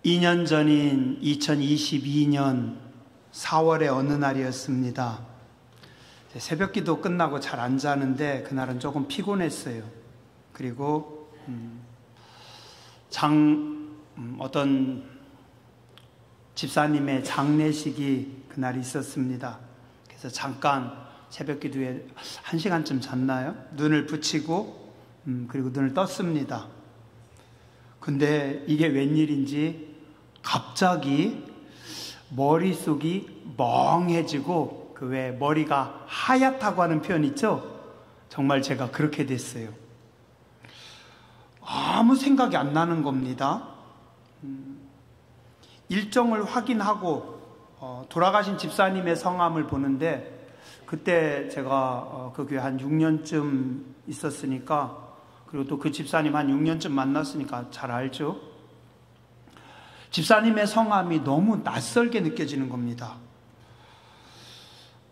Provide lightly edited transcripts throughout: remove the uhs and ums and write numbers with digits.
2년 전인 2022년 4월의 어느 날이었습니다. 새벽 기도 끝나고 잘 안 자는데 그날은 조금 피곤했어요. 그리고 어떤 집사님의 장례식이 그날 있었습니다. 그래서 잠깐 새벽 기도에 1시간쯤 잤나요? 눈을 붙이고 그리고 눈을 떴습니다. 근데 이게 웬일인지 갑자기 머릿속이 멍해지고 그 왜 머리가 하얗다고 하는 표현 있죠? 정말 제가 그렇게 됐어요. 아무 생각이 안 나는 겁니다. 일정을 확인하고 돌아가신 집사님의 성함을 보는데 그때 제가 그 교회 한 6년쯤 있었으니까, 그리고 또 그 집사님 한 6년쯤 만났으니까 잘 알죠. 집사님의 성함이 너무 낯설게 느껴지는 겁니다.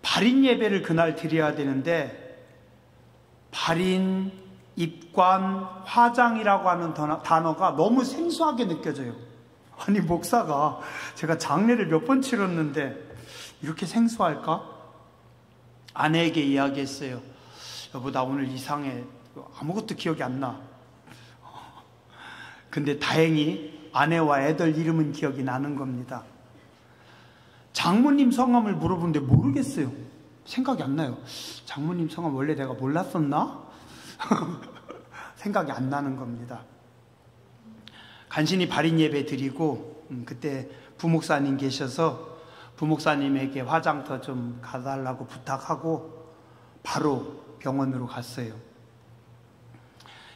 발인 예배를 그날 드려야 되는데 발인, 입관, 화장이라고 하는 단어가 너무 생소하게 느껴져요. 아니, 목사가 제가 장례를 몇 번 치렀는데 이렇게 생소할까? 아내에게 이야기했어요. 여보, 나 오늘 이상해. 아무것도 기억이 안 나. 근데 다행히 아내와 애들 이름은 기억이 나는 겁니다. 장모님 성함을 물어보는데 모르겠어요. 생각이 안 나요. 장모님 성함 원래 내가 몰랐었나? 생각이 안 나는 겁니다. 간신히 발인 예배 드리고 그때 부목사님 계셔서 부목사님에게 화장터 좀 가달라고 부탁하고 바로 병원으로 갔어요.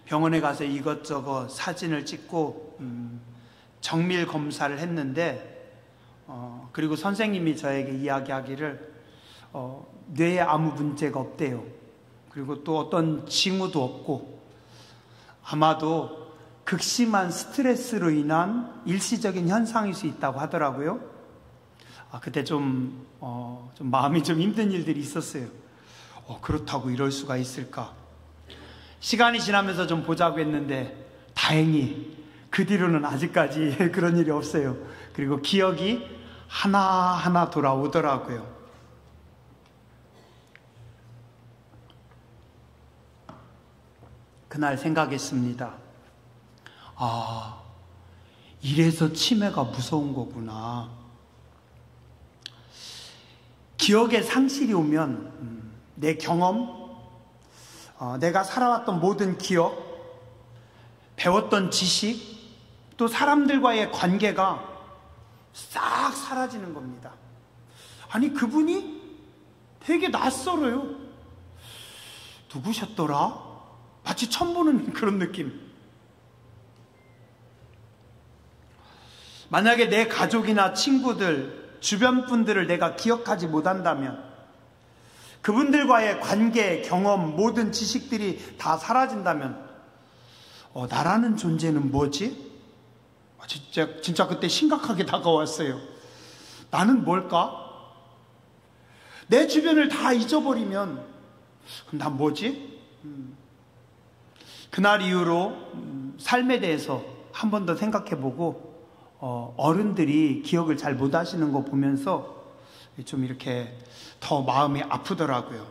병원에 가서 이것저것 사진을 찍고 정밀 검사를 했는데 그리고 선생님이 저에게 이야기하기를 뇌에 아무 문제가 없대요. 그리고 또 어떤 징후도 없고 아마도 극심한 스트레스로 인한 일시적인 현상일 수 있다고 하더라고요. 그때 좀 마음이 좀 힘든 일들이 있었어요. 그렇다고 이럴 수가 있을까? 시간이 지나면서 좀 보자고 했는데 다행히 그 뒤로는 아직까지 그런 일이 없어요. 그리고 기억이 하나하나 돌아오더라고요. 그날 생각했습니다. 이래서 치매가 무서운 거구나. 기억의 상실이 오면 내 경험, 내가 살아왔던 모든 기억, 배웠던 지식, 또 사람들과의 관계가 싹 사라지는 겁니다. 아니, 그분이 되게 낯설어요. 누구셨더라? 마치 처음 보는 그런 느낌. 만약에 내 가족이나 친구들, 주변 분들을 내가 기억하지 못한다면, 그분들과의 관계, 경험, 모든 지식들이 다 사라진다면 나라는 존재는 뭐지? 진짜 그때 심각하게 다가왔어요. 나는 뭘까? 내 주변을 다 잊어버리면 그럼 난 뭐지? 그날 이후로 삶에 대해서 한 번 더 생각해보고 어른들이 기억을 잘 못하시는 거 보면서 좀 이렇게 더 마음이 아프더라고요.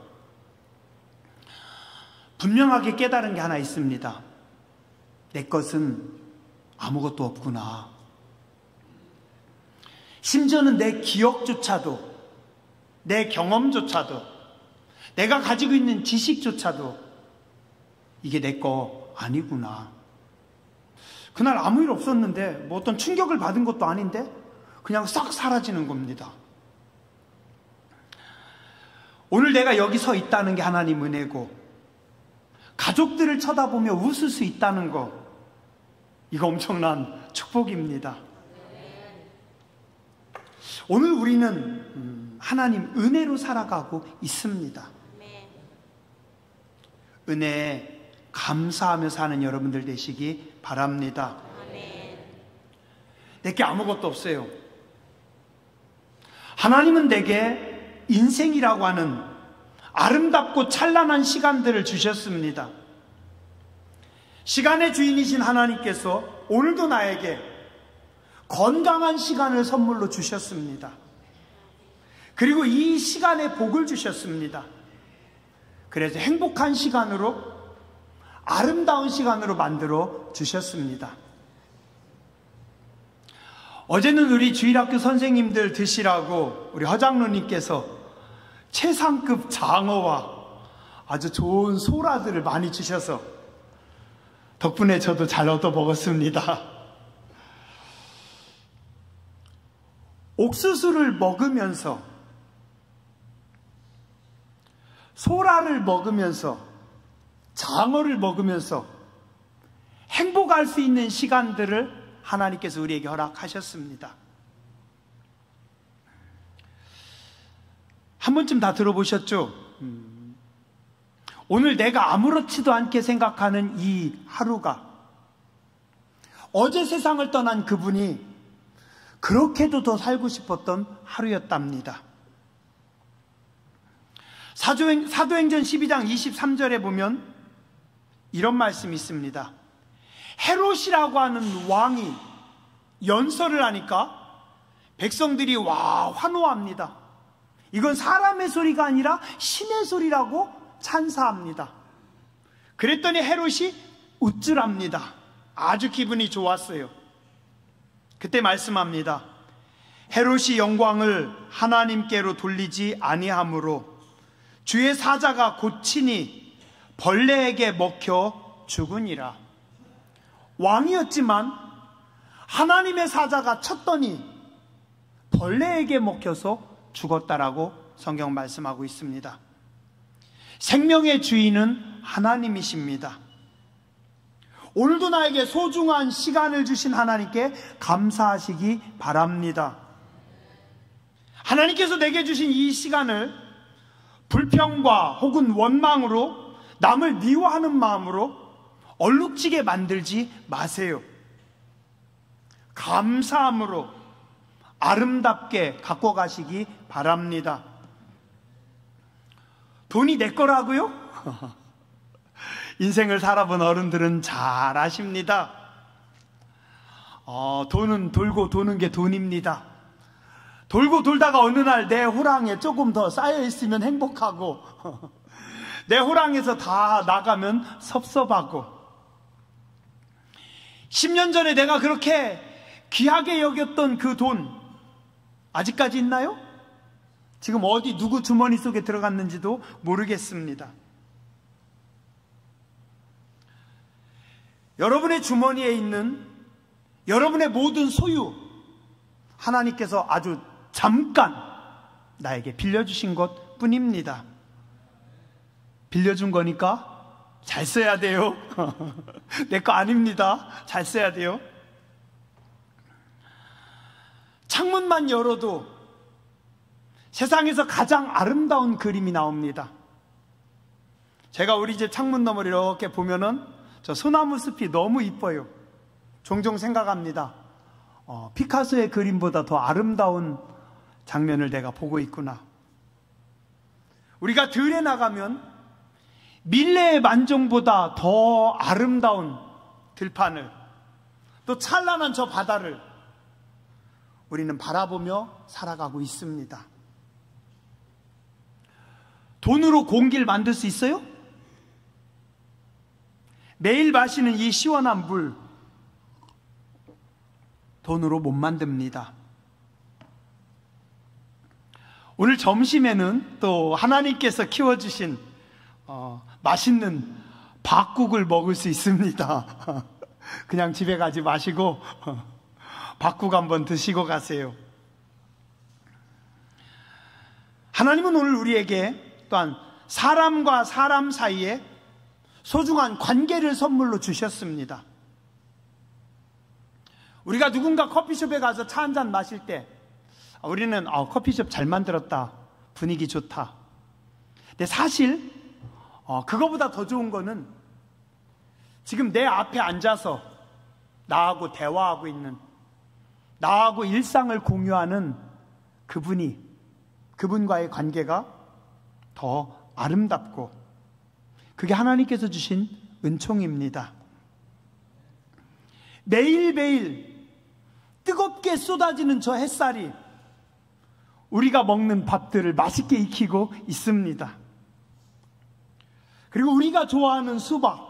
분명하게 깨달은 게 하나 있습니다. 내 것은 아무것도 없구나. 심지어는 내 기억조차도, 내 경험조차도, 내가 가지고 있는 지식조차도 이게 내 거 아니구나. 그날 아무 일 없었는데 뭐 어떤 충격을 받은 것도 아닌데 그냥 싹 사라지는 겁니다. 오늘 내가 여기 서 있다는 게 하나님 은혜고, 가족들을 쳐다보며 웃을 수 있다는 거, 이거 엄청난 축복입니다. 오늘 우리는 하나님 은혜로 살아가고 있습니다. 은혜에 감사하며 사는 여러분들 되시기 바랍니다. 내게 아무것도 없어요. 하나님은 내게 인생이라고 하는 아름답고 찬란한 시간들을 주셨습니다. 시간의 주인이신 하나님께서 오늘도 나에게 건강한 시간을 선물로 주셨습니다. 그리고 이 시간에 복을 주셨습니다. 그래서 행복한 시간으로, 아름다운 시간으로 만들어 주셨습니다. 어제는 우리 주일학교 선생님들 드시라고 우리 허장로님께서 최상급 장어와 아주 좋은 소라들을 많이 주셔서 덕분에 저도 잘 얻어 먹었습니다. 옥수수를 먹으면서, 소라를 먹으면서, 장어를 먹으면서 행복할 수 있는 시간들을 하나님께서 우리에게 허락하셨습니다. 한 번쯤 다 들어보셨죠? 오늘 내가 아무렇지도 않게 생각하는 이 하루가 어제 세상을 떠난 그분이 그렇게도 더 살고 싶었던 하루였답니다. 사도행전 12장 23절에 보면 이런 말씀이 있습니다. 헤롯이라고 하는 왕이 연설을 하니까 백성들이 환호합니다. 이건 사람의 소리가 아니라 신의 소리라고 찬사합니다. 그랬더니 헤롯이 우쭐합니다. 아주 기분이 좋았어요. 그때 말씀합니다. 헤롯이 영광을 하나님께로 돌리지 아니하므로 주의 사자가 고치니 벌레에게 먹혀 죽으니라. 왕이었지만 하나님의 사자가 쳤더니 벌레에게 먹혀서 죽었다라고 성경 말씀하고 있습니다. 생명의 주인은 하나님이십니다. 오늘도 나에게 소중한 시간을 주신 하나님께 감사하시기 바랍니다. 하나님께서 내게 주신 이 시간을 불평과 혹은 원망으로, 남을 미워하는 마음으로 얼룩지게 만들지 마세요. 감사함으로 아름답게 갖고 가시기 바랍니다. 돈이 내 거라고요? 인생을 살아본 어른들은 잘 아십니다. 돈은 돌고 도는 게 돈입니다. 돌고 돌다가 어느 날 내 호랑이에 조금 더 쌓여 있으면 행복하고 내 호랑이에서 다 나가면 섭섭하고, 10년 전에 내가 그렇게 귀하게 여겼던 그 돈 아직까지 있나요? 지금 어디 누구 주머니 속에 들어갔는지도 모르겠습니다. 여러분의 주머니에 있는 여러분의 모든 소유, 하나님께서 아주 잠깐 나에게 빌려주신 것 뿐입니다. 빌려준 거니까 잘 써야 돼요. 내 거 아닙니다. 잘 써야 돼요. 창문만 열어도 세상에서 가장 아름다운 그림이 나옵니다. 제가 우리 집 창문 너머를 이렇게 보면은 저 소나무 숲이 너무 이뻐요. 종종 생각합니다. 피카소의 그림보다 더 아름다운 장면을 내가 보고 있구나. 우리가 들에 나가면 밀레의 만종보다 더 아름다운 들판을, 또 찬란한 저 바다를 우리는 바라보며 살아가고 있습니다. 돈으로 공기를 만들 수 있어요? 매일 마시는 이 시원한 물, 돈으로 못 만듭니다. 오늘 점심에는 또 하나님께서 키워주신 맛있는 밥국을 먹을 수 있습니다. 그냥 집에 가지 마시고 밥국 한번 드시고 가세요. 하나님은 오늘 우리에게 또한 사람과 사람 사이에 소중한 관계를 선물로 주셨습니다. 우리가 누군가 커피숍에 가서 차 한잔 마실 때 우리는 커피숍 잘 만들었다, 분위기 좋다. 근데 사실 그거보다 더 좋은 거는 지금 내 앞에 앉아서 나하고 대화하고 있는, 나하고 일상을 공유하는 그분과의 관계가 더 아름답고, 그게 하나님께서 주신 은총입니다. 매일매일 뜨겁게 쏟아지는 저 햇살이 우리가 먹는 밥들을 맛있게 익히고 있습니다. 그리고 우리가 좋아하는 수박,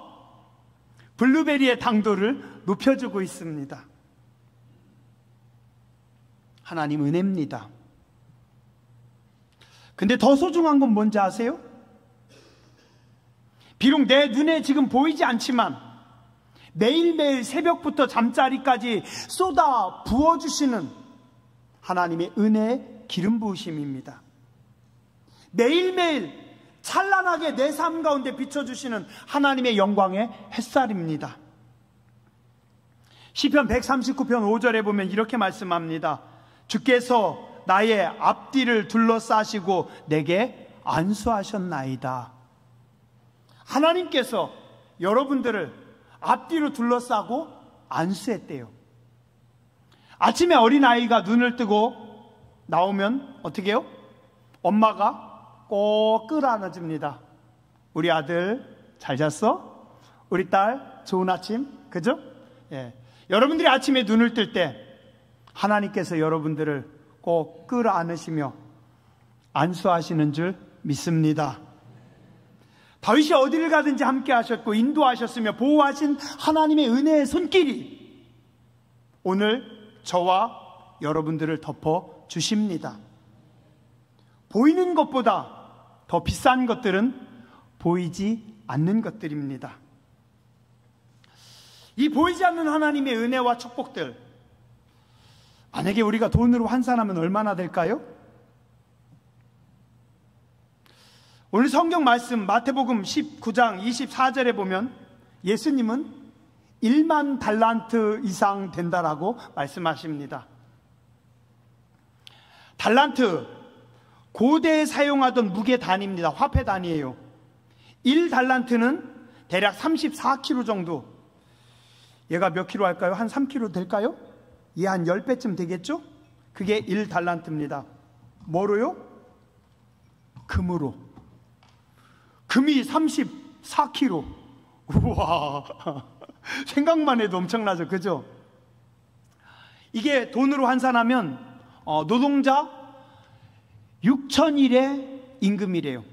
블루베리의 당도를 높여주고 있습니다. 하나님 은혜입니다. 근데 더 소중한 건 뭔지 아세요? 비록 내 눈에 지금 보이지 않지만 매일매일 새벽부터 잠자리까지 쏟아 부어주시는 하나님의 은혜의 기름 부으심입니다. 매일매일 찬란하게 내 삶 가운데 비춰주시는 하나님의 영광의 햇살입니다. 시편 139편 5절에 보면 이렇게 말씀합니다. 주께서 나의 앞뒤를 둘러싸시고 내게 안수하셨나이다. 하나님께서 여러분들을 앞뒤로 둘러싸고 안수했대요. 아침에 어린아이가 눈을 뜨고 나오면 어떻게 해요? 엄마가 꼭 끌어안아줍니다. 우리 아들 잘 잤어? 우리 딸 좋은 아침? 그죠? 예. 여러분들이 아침에 눈을 뜰 때 하나님께서 여러분들을 꼭 끌어안으시며 안수하시는 줄 믿습니다. 다윗이 어디를 가든지 함께 하셨고 인도하셨으며 보호하신 하나님의 은혜의 손길이 오늘 저와 여러분들을 덮어 주십니다. 보이는 것보다 더 비싼 것들은 보이지 않는 것들입니다. 이 보이지 않는 하나님의 은혜와 축복들, 만약에 우리가 돈으로 환산하면 얼마나 될까요? 오늘 성경 말씀 마태복음 19장 24절에 보면 예수님은 1만 달란트 이상 된다라고 말씀하십니다. 달란트, 고대에 사용하던 무게 단위입니다. 화폐 단위예요. 1달란트는 대략 34kg 정도. 얘가 몇 킬로 할까요? 한 3kg 될까요? 얘 한 10배쯤 되겠죠? 그게 1달란트입니다. 뭐로요? 금으로. 금이 34kg. 우와. 생각만 해도 엄청나죠. 그죠? 이게 돈으로 환산하면 노동자 6,000일의 임금이래요.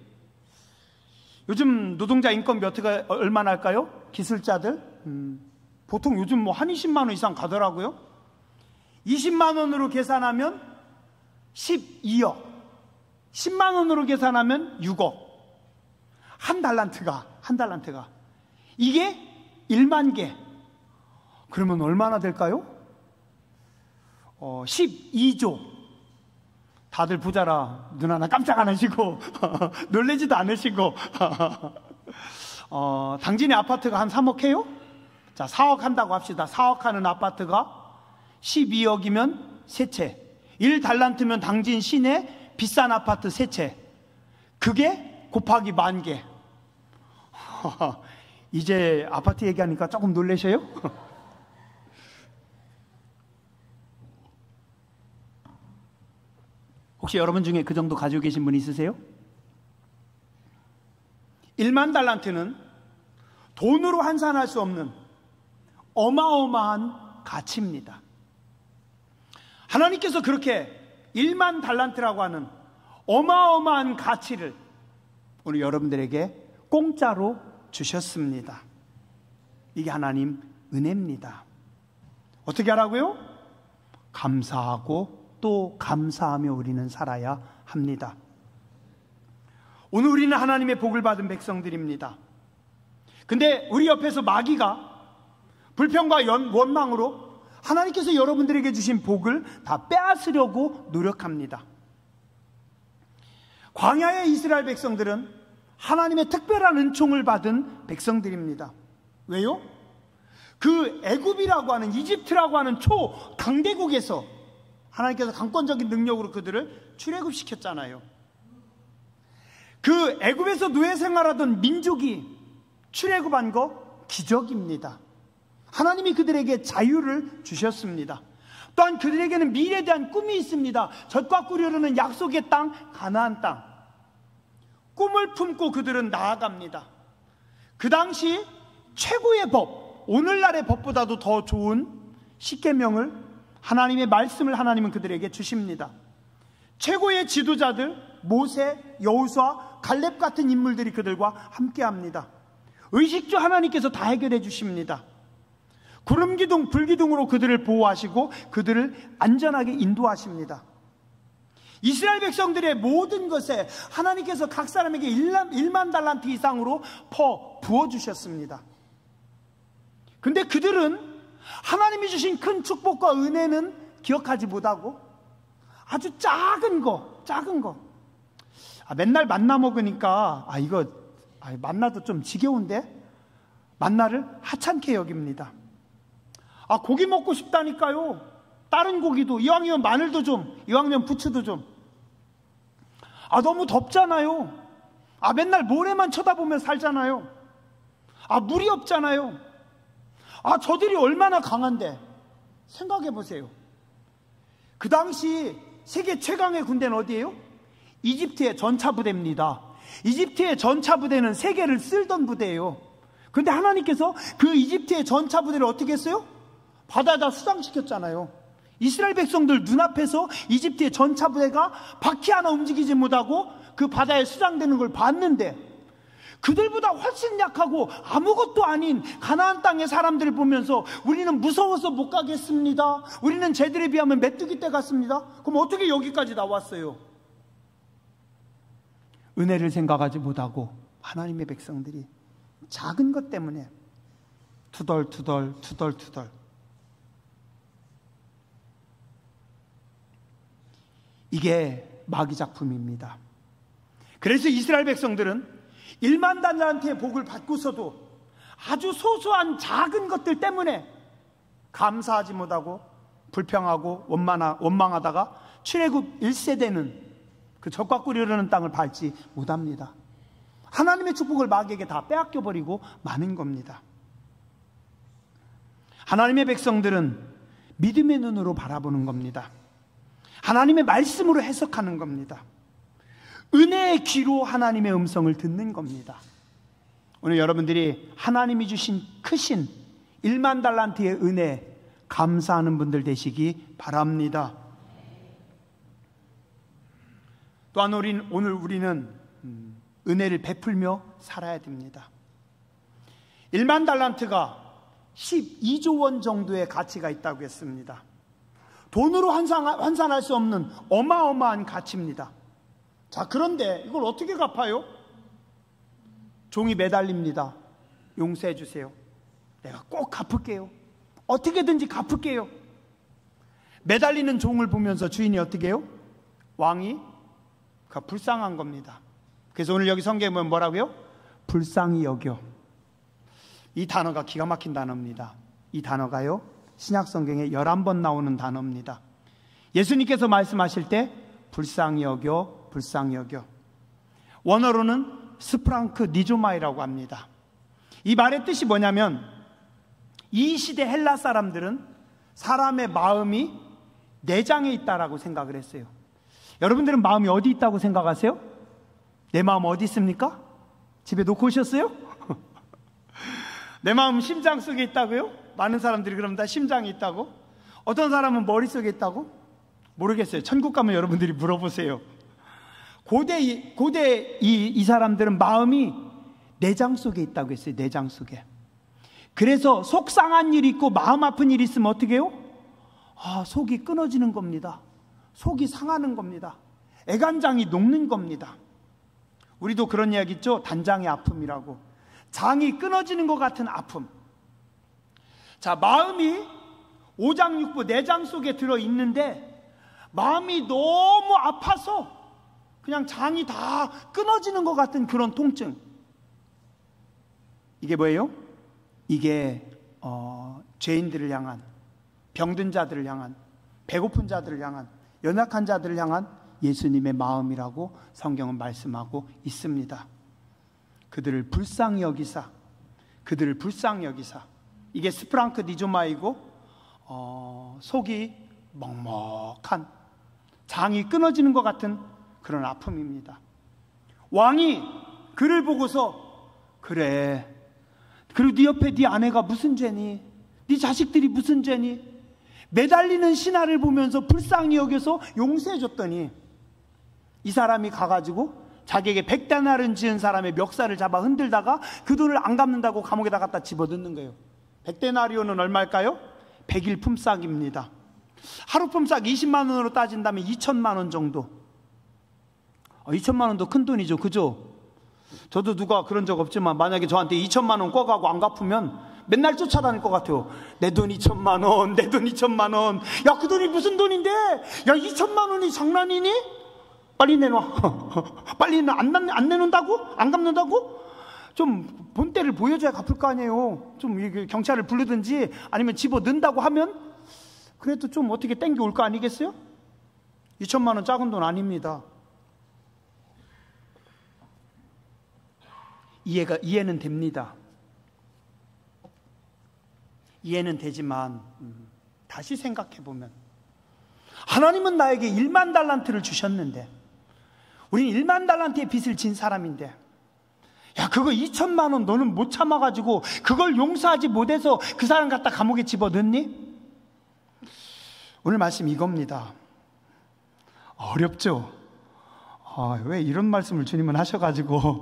요즘 노동자 인건비 어떻게 얼마나 할까요? 기술자들 보통 요즘 뭐 한 20만 원 이상 가더라고요. 20만 원으로 계산하면 12억, 10만 원으로 계산하면 6억. 한 달란트가 이게 1만 개. 그러면 얼마나 될까요? 12조. 다들 부자라 눈 하나 깜짝 안 하시고 놀라지도 않으시고 당진의 아파트가 한 3억 해요? 자, 4억 한다고 합시다. 4억 하는 아파트가 12억이면 3채. 1달란트면 당진 시내 비싼 아파트 3채. 그게 곱하기 10,000개. 이제 아파트 얘기하니까 조금 놀라셔요? 혹시 여러분 중에 그 정도 가지고 계신 분 있으세요? 1만 달란트는 돈으로 환산할 수 없는 어마어마한 가치입니다. 하나님께서 그렇게 1만 달란트라고 하는 어마어마한 가치를 오늘 여러분들에게 공짜로 주셨습니다. 이게 하나님 은혜입니다. 어떻게 하라고요? 감사하고 또 감사하며 우리는 살아야 합니다. 오늘 우리는 하나님의 복을 받은 백성들입니다. 근데 우리 옆에서 마귀가 불평과 원망으로 하나님께서 여러분들에게 주신 복을 다 빼앗으려고 노력합니다. 광야의 이스라엘 백성들은 하나님의 특별한 은총을 받은 백성들입니다. 왜요? 그 애굽이라고 하는, 이집트라고 하는 초강대국에서 하나님께서 강권적인 능력으로 그들을 출애굽시켰잖아요. 그 애굽에서 노예 생활하던 민족이 출애굽한 거 기적입니다. 하나님이 그들에게 자유를 주셨습니다. 또한 그들에게는 미래에 대한 꿈이 있습니다. 젖과 꿀이 흐르는 약속의 땅, 가나안 땅. 꿈을 품고 그들은 나아갑니다. 그 당시 최고의 법, 오늘날의 법보다도 더 좋은 십계명을 하나님의 말씀을 하나님은 그들에게 주십니다. 최고의 지도자들 모세, 여호수아, 갈렙 같은 인물들이 그들과 함께합니다. 의식주 하나님께서 다 해결해 주십니다. 구름기둥, 불기둥으로 그들을 보호하시고 그들을 안전하게 인도하십니다. 이스라엘 백성들의 모든 것에 하나님께서 각 사람에게 1만 달란트 이상으로 부어주셨습니다. 근데 그들은 하나님이 주신 큰 축복과 은혜는 기억하지 못하고 아주 작은 거 맨날 만나 먹으니까 이거 만나도 좀 지겨운데 만나를 하찮게 여깁니다. 고기 먹고 싶다니까요. 다른 고기도, 이왕이면 마늘도 좀, 이왕이면 부추도 좀. 너무 덥잖아요. 맨날 모래만 쳐다보며 살잖아요. 물이 없잖아요. 저들이 얼마나 강한데. 생각해 보세요. 그 당시 세계 최강의 군대는 어디예요? 이집트의 전차부대입니다. 이집트의 전차부대는 세계를 쓸던 부대예요. 그런데 하나님께서 그 이집트의 전차부대를 어떻게 했어요? 바다에다 수장시켰잖아요. 이스라엘 백성들 눈앞에서 이집트의 전차부대가 바퀴 하나 움직이지 못하고 그 바다에 수장되는 걸 봤는데, 그들보다 훨씬 약하고 아무것도 아닌 가나안 땅의 사람들을 보면서 우리는 무서워서 못 가겠습니다. 우리는 쟤들에 비하면 메뚜기 떼 같습니다. 그럼 어떻게 여기까지 나왔어요? 은혜를 생각하지 못하고 하나님의 백성들이 작은 것 때문에 투덜투덜 이게 마귀 작품입니다. 그래서 이스라엘 백성들은 1만 달란트의 복을 받고서도 아주 소소한 작은 것들 때문에 감사하지 못하고 불평하고 원망하다가 출애굽 1세대는 그 젖과 꿀이 흐르는 땅을 밟지 못합니다. 하나님의 축복을 마귀에게 다 빼앗겨버리고 마는 겁니다. 하나님의 백성들은 믿음의 눈으로 바라보는 겁니다. 하나님의 말씀으로 해석하는 겁니다. 은혜의 귀로 하나님의 음성을 듣는 겁니다. 오늘 여러분들이 하나님이 주신 크신 1만 달란트의 은혜 감사하는 분들 되시기 바랍니다. 또한 오늘 우리는 은혜를 베풀며 살아야 됩니다. 1만 달란트가 12조 원 정도의 가치가 있다고 했습니다. 돈으로 환산할 수 없는 어마어마한 가치입니다. 자, 그런데 이걸 어떻게 갚아요? 종이 매달립니다. 용서해 주세요. 내가 꼭 갚을게요. 어떻게든지 갚을게요. 매달리는 종을 보면서 주인이 어떻게 해요? 왕이 불쌍한 겁니다. 그래서 오늘 여기 성경에 보면 뭐라고요? 불쌍히 여겨. 이 단어가 기가 막힌 단어입니다. 이 단어가요 신약 성경에 11번 나오는 단어입니다. 예수님께서 말씀하실 때 불쌍히 여겨, 불쌍히 여겨. 원어로는 스프랑크 니조마이라고 합니다. 이 말의 뜻이 뭐냐면 이 시대 헬라 사람들은 사람의 마음이 내장에 있다라고 생각을 했어요. 여러분들은 마음이 어디 있다고 생각하세요? 내 마음 어디 있습니까? 집에 놓고 오셨어요? 내 마음 심장 속에 있다고요? 많은 사람들이 그럽니다. 심장이 있다고? 어떤 사람은 머릿속에 있다고? 모르겠어요. 천국 가면 여러분들이 물어보세요. 고대 이 사람들은 마음이 내장 속에 있다고 했어요. 내장 속에. 그래서 속상한 일이 있고 마음 아픈 일이 있으면 어떻게 해요? 속이 끊어지는 겁니다. 속이 상하는 겁니다. 애간장이 녹는 겁니다. 우리도 그런 이야기 있죠? 단장의 아픔이라고. 장이 끊어지는 것 같은 아픔. 자, 마음이 오장육부 내장 속에 들어있는데 마음이 너무 아파서 그냥 장이 다 끊어지는 것 같은 그런 통증. 이게 뭐예요? 이게 죄인들을 향한, 병든 자들을 향한, 배고픈 자들을 향한, 연약한 자들을 향한 예수님의 마음이라고 성경은 말씀하고 있습니다. 그들을 불쌍히 여기사, 그들을 불쌍히 여기사. 이게 스프랑크 니조마이고 속이 먹먹한, 장이 끊어지는 것 같은 그런 아픔입니다. 왕이 그를 보고서 그래, 그리고 네 옆에 네 아내가 무슨 죄니? 네 자식들이 무슨 죄니? 매달리는 신하를 보면서 불쌍히 여겨서 용서해 줬더니 이 사람이 가가지고 자기에게 100데나리온 지은 사람의 멱살을 잡아 흔들다가 그 돈을 안 갚는다고 감옥에다 갖다 집어넣는 거예요. 100데나리온은 얼마일까요? 100일 품삯입니다. 하루 품삯 20만 원으로 따진다면 2천만 원 정도. 2천만 원도 큰 돈이죠, 그죠? 저도 누가 그런 적 없지만 만약에 저한테 2천만 원 꿔가고 안 갚으면 맨날 쫓아다닐 것 같아요. 내 돈 2천만 원, 내 돈 2천만 원. 야, 그 돈이 무슨 돈인데? 야, 2천만 원이 장난이니? 빨리 내놔. 빨리 안 내놓는다고? 안 갚는다고? 좀 본때를 보여줘야 갚을 거 아니에요. 좀 경찰을 부르든지 아니면 집어 넣는다고 하면 그래도 좀 어떻게 땡겨올 거 아니겠어요? 2천만 원 작은 돈 아닙니다. 이해는 됩니다. 이해는 되지만 다시 생각해보면 하나님은 나에게 1만 달란트를 주셨는데 우린 1만 달란트의 빚을 진 사람인데 야, 그거 2천만 원 너는 못 참아가지고 그걸 용서하지 못해서 그 사람 갖다 감옥에 집어넣니? 오늘 말씀 이겁니다. 어렵죠? 왜 이런 말씀을 주님은 하셔가지고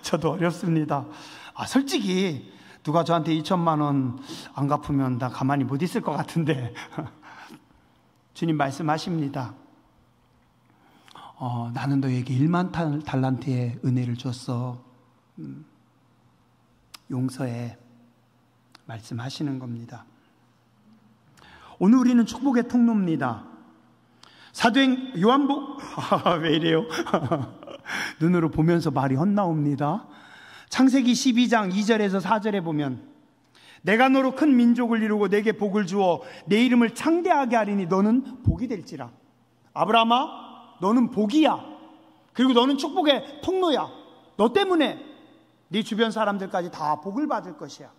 저도 어렵습니다. 솔직히 누가 저한테 2천만 원 안 갚으면 나 가만히 못 있을 것 같은데 주님 말씀하십니다. 나는 너에게 1만 달란트의 은혜를 줬어. 용서해. 말씀하시는 겁니다. 오늘 우리는 축복의 통로입니다. 사도행 요한복 왜 이래요? 눈으로 보면서 말이 헛나옵니다. 창세기 12장 2절에서 4절에 보면 내가 너로 큰 민족을 이루고 내게 복을 주어 내 이름을 창대하게 하리니 너는 복이 될지라. 아브라함아, 너는 복이야. 그리고 너는 축복의 통로야. 너 때문에 네 주변 사람들까지 다 복을 받을 것이야.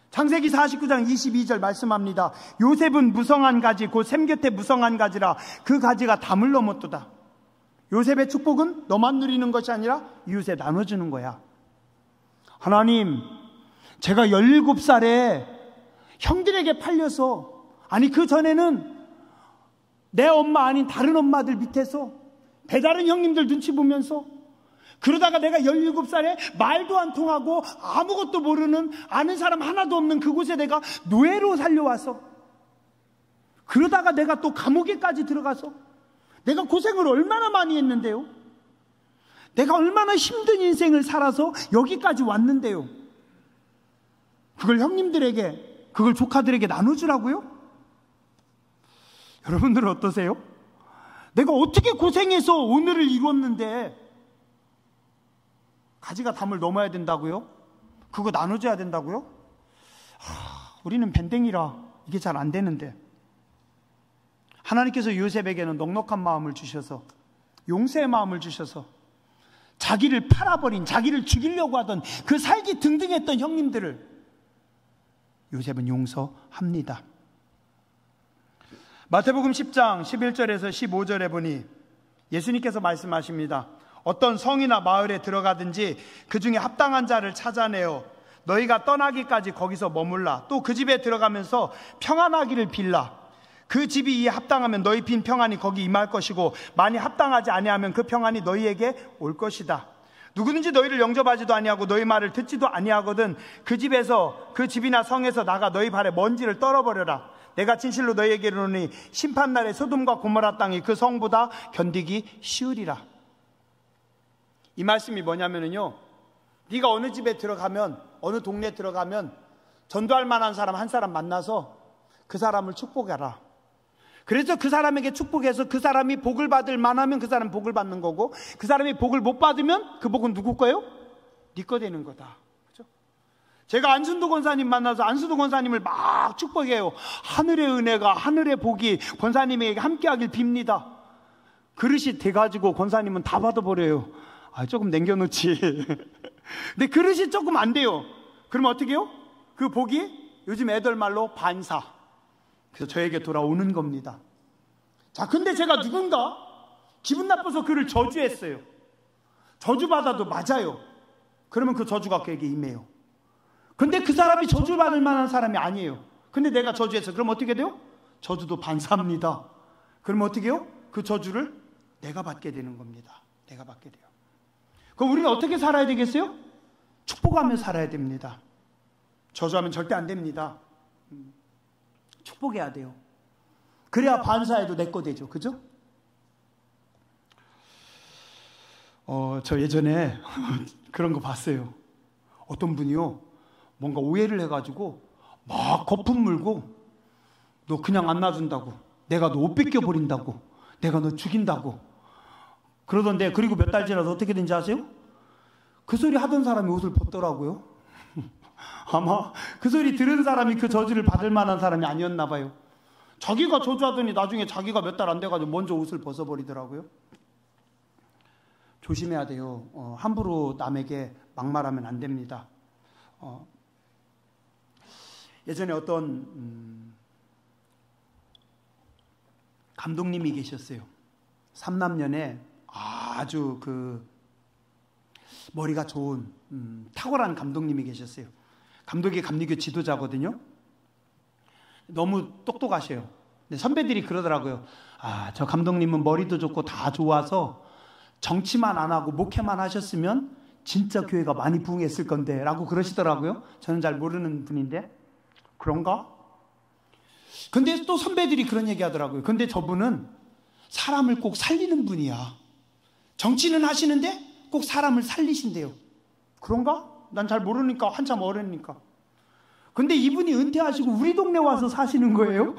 창세기 49장 22절 말씀합니다. 요셉은 무성한 가지 곧 샘 곁에 무성한 가지라 그 가지가 담을 넘었도다. 요셉의 축복은 너만 누리는 것이 아니라 이웃에 나눠주는 거야. 하나님, 제가 17살에 형들에게 팔려서, 아니 그 전에는 내 엄마 아닌 다른 엄마들 밑에서 배다른 형님들 눈치 보면서 그러다가 내가 17살에 말도 안 통하고 아무것도 모르는 아는 사람 하나도 없는 그곳에 내가 노예로 살려와서 그러다가 내가 또 감옥에까지 들어가서 내가 고생을 얼마나 많이 했는데요. 내가 얼마나 힘든 인생을 살아서 여기까지 왔는데요. 그걸 형님들에게, 그걸 조카들에게 나눠주라고요? 여러분들은 어떠세요? 내가 어떻게 고생해서 오늘을 이뤘는데 가지가 담을 넘어야 된다고요? 그거 나눠줘야 된다고요? 우리는 밴댕이라 이게 잘 안 되는데 하나님께서 요셉에게는 넉넉한 마음을 주셔서 용서의 마음을 주셔서 자기를 팔아버린, 자기를 죽이려고 하던 그 살기 등등했던 형님들을 요셉은 용서합니다. 마태복음 10장 11절에서 15절에 보니 예수님께서 말씀하십니다. 어떤 성이나 마을에 들어가든지 그 중에 합당한 자를 찾아내어 너희가 떠나기까지 거기서 머물라. 또 그 집에 들어가면서 평안하기를 빌라. 그 집이 이에 합당하면 너희 빈 평안이 거기 임할 것이고 만일 합당하지 아니하면 그 평안이 너희에게 올 것이다. 누구든지 너희를 영접하지도 아니하고 너희 말을 듣지도 아니하거든 그 집에서, 그 집이나 성에서 나가 너희 발에 먼지를 떨어버려라. 내가 진실로 너희에게 이르노니 심판날에 소돔과 고모라 땅이 그 성보다 견디기 쉬우리라. 이 말씀이 뭐냐면요, 네가 어느 집에 들어가면, 어느 동네에 들어가면 전도할 만한 사람 한 사람 만나서 그 사람을 축복해라. 그래서 그 사람에게 축복해서 그 사람이 복을 받을 만하면 그 사람 복을 받는 거고, 그 사람이 복을 못 받으면 그 복은 누구 거예요? 네 거 되는 거다. 그렇죠? 제가 안순도 권사님 만나서 안순도 권사님을 막 축복해요. 하늘의 은혜가, 하늘의 복이 권사님에게 함께하길 빕니다. 그릇이 돼가지고 권사님은 다 받아버려요. 조금 남겨놓지. 근데 그릇이 조금 안 돼요. 그러면 어떻게 해요? 그 복이 요즘 애들 말로 반사. 그래서 저에게 돌아오는 겁니다. 자, 근데 제가 누군가 기분 나빠서 그를 저주했어요. 저주받아도 맞아요. 그러면 그 저주가 그에게 임해요. 근데 그 사람이 저주받을 만한 사람이 아니에요. 근데 내가 저주했어. 그럼 어떻게 돼요? 저주도 반사합니다. 그럼 어떻게 해요? 그 저주를 내가 받게 되는 겁니다. 내가 받게 돼요. 그럼 우리는 어떻게 살아야 되겠어요? 축복하며 살아야 됩니다. 저주하면 절대 안 됩니다. 축복해야 돼요. 그래야 반사해도 내 거 되죠. 그죠? 저 예전에 그런 거 봤어요. 어떤 분이요, 뭔가 오해를 해가지고 막 거품 물고, 너 그냥 안 놔준다고, 내가 너 옷 뺏겨버린다고, 내가 너 죽인다고 그러던데, 그리고 몇 달 지나서 어떻게 된지 아세요? 그 소리 하던 사람이 옷을 벗더라고요. 아마 그 소리 들은 사람이 그 저주를 받을 만한 사람이 아니었나 봐요. 자기가 저주하더니 나중에 자기가 몇 달 안 돼가지고 먼저 옷을 벗어버리더라고요. 조심해야 돼요. 함부로 남에게 막말하면 안 됩니다. 예전에 어떤 감독님이 계셨어요. 삼남년에 아주 머리가 좋은 탁월한 감독님이 계셨어요. 감독이 감리교 지도자거든요. 너무 똑똑하셔요. 근데 선배들이 그러더라고요. 저 감독님은 머리도 좋고 다 좋아서 정치만 안 하고 목회만 하셨으면 진짜 교회가 많이 부흥했을 건데 라고 그러시더라고요. 저는 잘 모르는 분인데 그런가? 근데 또 선배들이 그런 얘기 하더라고요. 근데 저분은 사람을 꼭 살리는 분이야. 정치는 하시는데 꼭 사람을 살리신대요. 그런가? 난 잘 모르니까, 한참 어리니까. 근데 이분이 은퇴하시고 우리 동네 와서 사시는 거예요.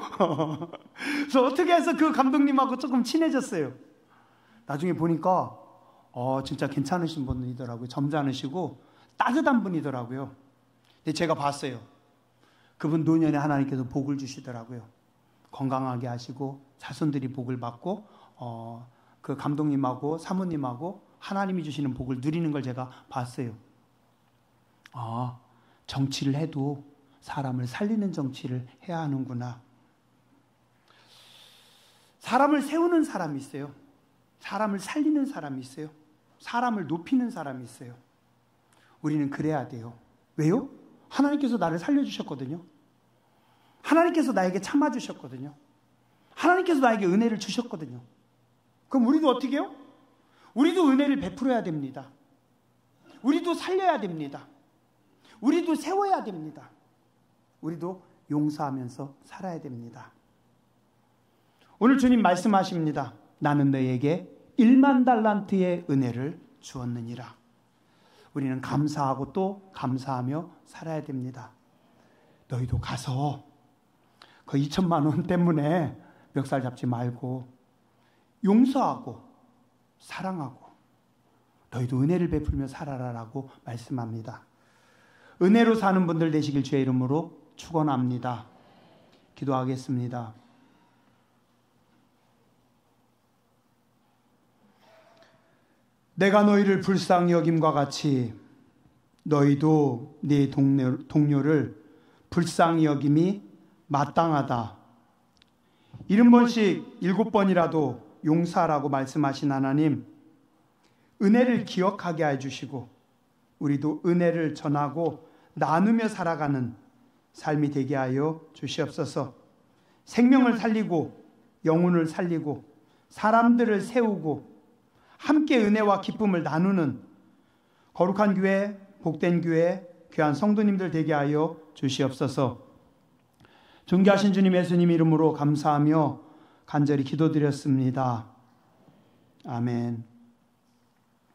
그래서 어떻게 해서 그 감독님하고 조금 친해졌어요. 나중에 보니까 진짜 괜찮으신 분이더라고요. 점잖으시고 따뜻한 분이더라고요. 근데 제가 봤어요. 그분 노년에 하나님께서 복을 주시더라고요. 건강하게 하시고 자손들이 복을 받고 그 감독님하고 사모님하고 하나님이 주시는 복을 누리는 걸 제가 봤어요. 정치를 해도 사람을 살리는 정치를 해야 하는구나. 사람을 세우는 사람이 있어요. 사람을 살리는 사람이 있어요. 사람을 높이는 사람이 있어요. 우리는 그래야 돼요. 왜요? 하나님께서 나를 살려주셨거든요. 하나님께서 나에게 참아주셨거든요. 하나님께서 나에게 은혜를 주셨거든요. 그럼 우리도 어떻게 해요? 우리도 은혜를 베풀어야 됩니다. 우리도 살려야 됩니다. 우리도 세워야 됩니다. 우리도 용서하면서 살아야 됩니다. 오늘 주님 말씀하십니다. 나는 너에게 1만 달란트의 은혜를 주었느니라. 우리는 감사하고 또 감사하며 살아야 됩니다. 너희도 가서 그 2천만 원 때문에 멱살 잡지 말고 용서하고 사랑하고 너희도 은혜를 베풀며 살아라라고 말씀합니다. 은혜로 사는 분들 되시길 주의 이름으로 축원합니다. 기도하겠습니다. 내가 너희를 불쌍히 여김과 같이 너희도 네 동료를 불쌍히 여김이 마땅하다. 70번씩 7번이라도 용서하라고 말씀하신 하나님, 은혜를 기억하게 해주시고 우리도 은혜를 전하고 나누며 살아가는 삶이 되게 하여 주시옵소서. 생명을 살리고 영혼을 살리고 사람들을 세우고 함께 은혜와 기쁨을 나누는 거룩한 교회, 복된 교회, 귀한 성도님들 되게 하여 주시옵소서. 존귀하신 주님 예수님 이름으로 감사하며 간절히 기도드렸습니다. 아멘.